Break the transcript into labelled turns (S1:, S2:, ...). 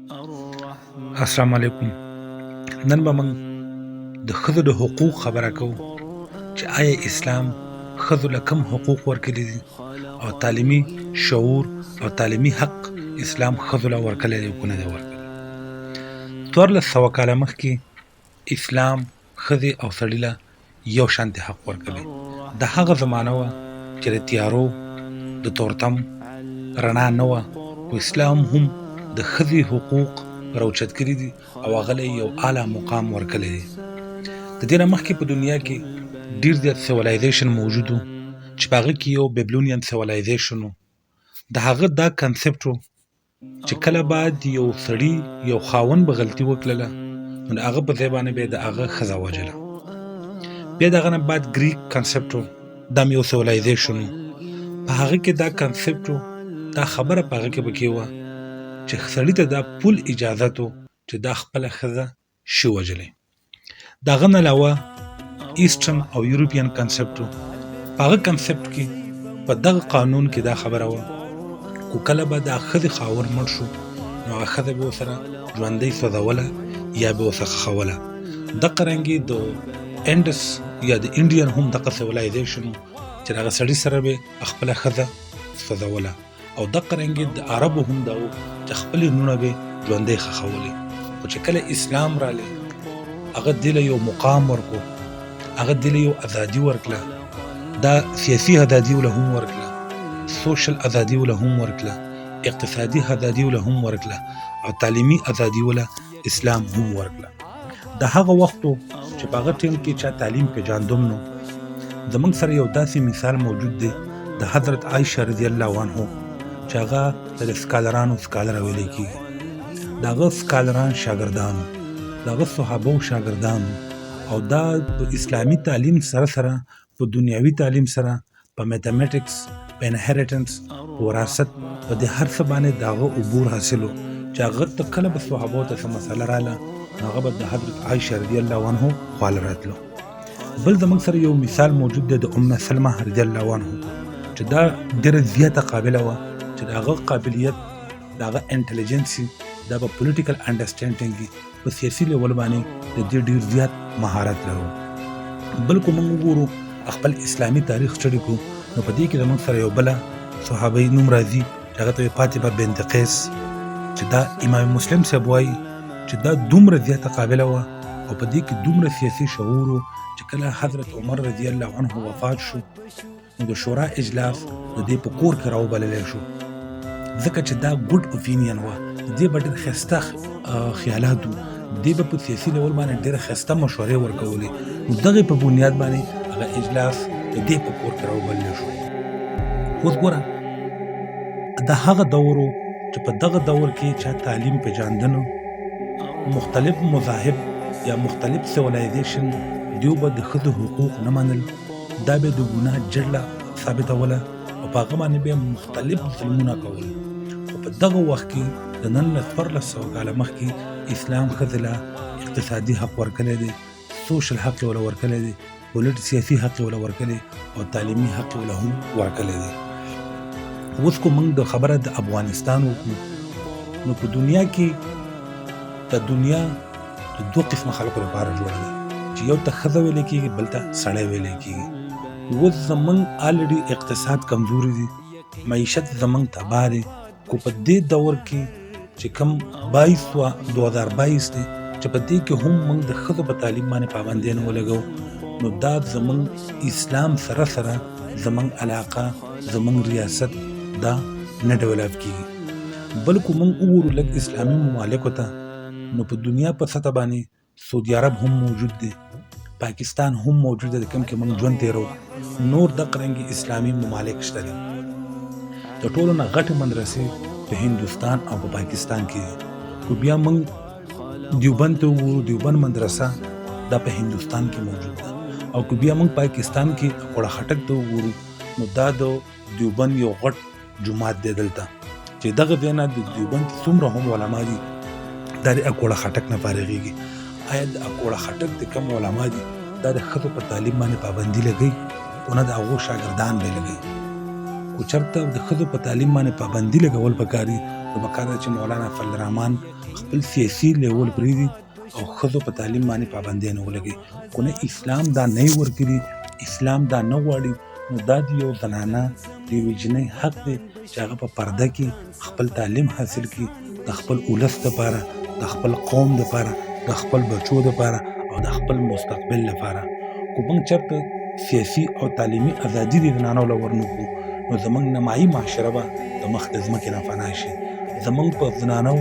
S1: السلام علیکم. نن به موږ د ښځو د حقوق خبره کوو چې آیا اسلام ښځو له کوم حقوق ورکړي دي او تعلیمي شعور او تعلیمي حق اسلام ښځو له ورکړلی دی که نه دی ورکړلی. 1400 کاله مخکې اسلام ښځې او سړي له یو شانتې حق ورکړی. د هغه زمانه وه چې د تیارو د تورتم رڼا نه وه، خو اسلام هم د ښځې حقوق راوچت کړي دي او هغه له یو اعلی مقام ورکړلی دی. د دې نه مخکې په دنیا کې ډېر زیات سیولایزیشن موجود و چې په هغه کې یو بیبلونین سیولایزیشن و. د هغه دا کنسپټ و چې کله بعد یو سړي یو خاوند به غلطي وکړله نو د هغه په ځای باندې به یې د هغه ښځه وژله. بیا د هغه نه بعد ګریک کنسپټ و، دا هم یو سیولایزیشن و. په هغه کې دا کنسپټ و، دا خبره په هغه کې پکې وه چې سړي ته دا پول اجازت و چې دا خپله ښځه شي وژلی. د هغه نه علاوه ایسټرن او یوروپین کنسپټ و. په هغه کنسپټ کې په دغه قانون کې دا خبره وه خو کله به دا ښځې خاوند مړ شو نو هغه ښځه به ورسره ژوندۍ سوځوله یا به ورڅخه ښوله. دغه رنګې د انډس یا د انډین هم دغه سیولایزیشن و چې د هغه سړي سره به خپله ښځه سوځوله، او دغه رنګې د عربو هم دا و چې خپلې لوڼه به ژوندۍ ښخولې. خو چې کله اسلام رالی هغه دې له یو مقام ورکړو، هغه دې له یو ازادي ورکړه، دا سیاسي ازادي له هم ورکړه، سوشل ازادي له هم ورکړه، اقتصادي ازادي له هم ورکړه، او تعلیمي ازادي له اسلام هم ورکړه. د هغه وخت چې په هغه ټیم کې چا تعلیم پیژاندم نو زموږ سره یو داسې مثال موجود دی د حضرت عایشه رضی الله عنها چې هغه د سکالرانو سکالر ویلی کېږي. د هغه سکالران شاګردانو، د هغه صحابو شاګردانو، او دا په اسلامي تعلیم سره سره په دنیاوي تعلیم سره په میتھمیټکس، په انهریټنس، په وراثت، په دې هر څه باندې د هغه عبور حاصل و چې هغه ته کله به صحابو ته څه مسله راله نو هغه به د حضرت عایشه رضی الله عنها خواله راتلو. بل زموږ سره یو مثال موجود دی د ام سلمه رضی الله عنها چې دا ډېره زیاته قابله وه چې د هغه قابلیت، د هغه انټلیجنسي، دا په پولیټیکل انډرسټینډینګ کې په سیاسي لیول باندې د دې ډېر زیات مهارت لرو. بل که موږ وګورو خپل اسلامي تاریخ سټډي کړو نو په دې کې زموږ سره یو بله صحابۍ نوم راځي چې هغه ته فاطمه بنت قیس، چې دا امام مسلم صاحب وایي چې دا دومره زیاته قابله وه او په دې کې دومره سیاسي شعور و چې کله حضرت عمر رضی الله عنه وفات شو نو د شورا اجلاس د دې په کور کې راوبللی شو، ځکه چې دا ګډ اوپینین وه، د دې به ډېر ښایسته خیالات وو، دې به په سیاسي ډول باندې ډېره ښایسته مشورې ورکولې. نو دغې په بنیاد باندې هغه اجلاس د دې په کور کې راوبللی شو. اوس ګوره د هغه دور و چې په دغه دور کې چا تعلیم پیژاندنه، مختلف مذاهب یا مختلف سیولایزیشن دیو به د ښځو حقوق نه منل، دا به د ګناه جړله ثابتوله او په هغه باندې به مختلف ظلمونه کول. خو په دغه وخت کې د نن نه 1400 کاله مخکې اسلام ښځې له اقتصادي حق ورکړی دی، سوشل حق یې ورله ورکړی دی، سیاسي حق یې ورله ورکړی او تعلیمي حق یې ورله هم ورکړی دی. اوس کو موږ د خبره د افغانستان وکړو نو په دنیا کې د دنیا د دوه قسمه خلکو لپاره جوړه ده چې یو ته ښځه ویلی کېږي، بل ته سړی ویلی کېږي. اوس زموږ الریډي اقتصاد کمزوري دي، معیشت زموږ تباه دی، خو په دې دور کې چې کوم 2022 دی چې په دې کې هم موږ د ښځو په تعلیم باندې پابندۍ نه ولګو نو دا زموږ اسلام سره سره زموږ علاقه، زموږ ریاست دا نه ډیولپ کېږي. بلکې موږ وګورو لږ اسلامي ممالکو ته نو په دنیا په سطح باندې سعودي عرب هم موجود دی، پاکستان هم موجود دی کوم کې موږ ژوند تېرو، نور دغه رنګې اسلامي ممالک شته دي. د ټولو نه غټې مدرسې په هندوستان او په پاکستان کې دي. خو بیا موږ دیوبند ته وګورو، دیوبند مدرسه دا په هندوستان کې موجود ده، او که بیا موږ پاکستان کې اکوړه خټک ته وګورو نو دا د دیوبند یو غټ جومات دی دلته چې دغه ځای نه د دیوبند څومره هم علما دي دا د اکوړه خټک نه فارغېږي. آیا د اکوړه خټک د کم علما دي دا د ښځو په تعلیم باندې پابندي لګوي او نه د هغو شاګردان به لګوي؟ خو چېرته د ښځو په تعلیم باندې پابندي لګول پکار دي. نو پکار ده چې مولانا فضل الرحمن خپل سیاسي لیول پرېږدي او ښځو په تعلیم باندې پابندیانې ولګوي. خو نه اسلام دا نه یې ورکړي، اسلام دا نه غواړي. نو دا د یو زنانه د یوې جنۍ حق دی چې هغه په پرده کې خپل تعلیم حاصل کړي، د خپل ولس دپاره، د خپل قوم دپاره، د خپل بچو دپاره او د خپل مستقبل لپاره. خو موږ چېرته سیاسي او تعلیمي ازادي د زنانو له ورنکړو نو زموږ نمایي معاشره به د مخ د ځمکې نه فنا شي. زموږ په زنانو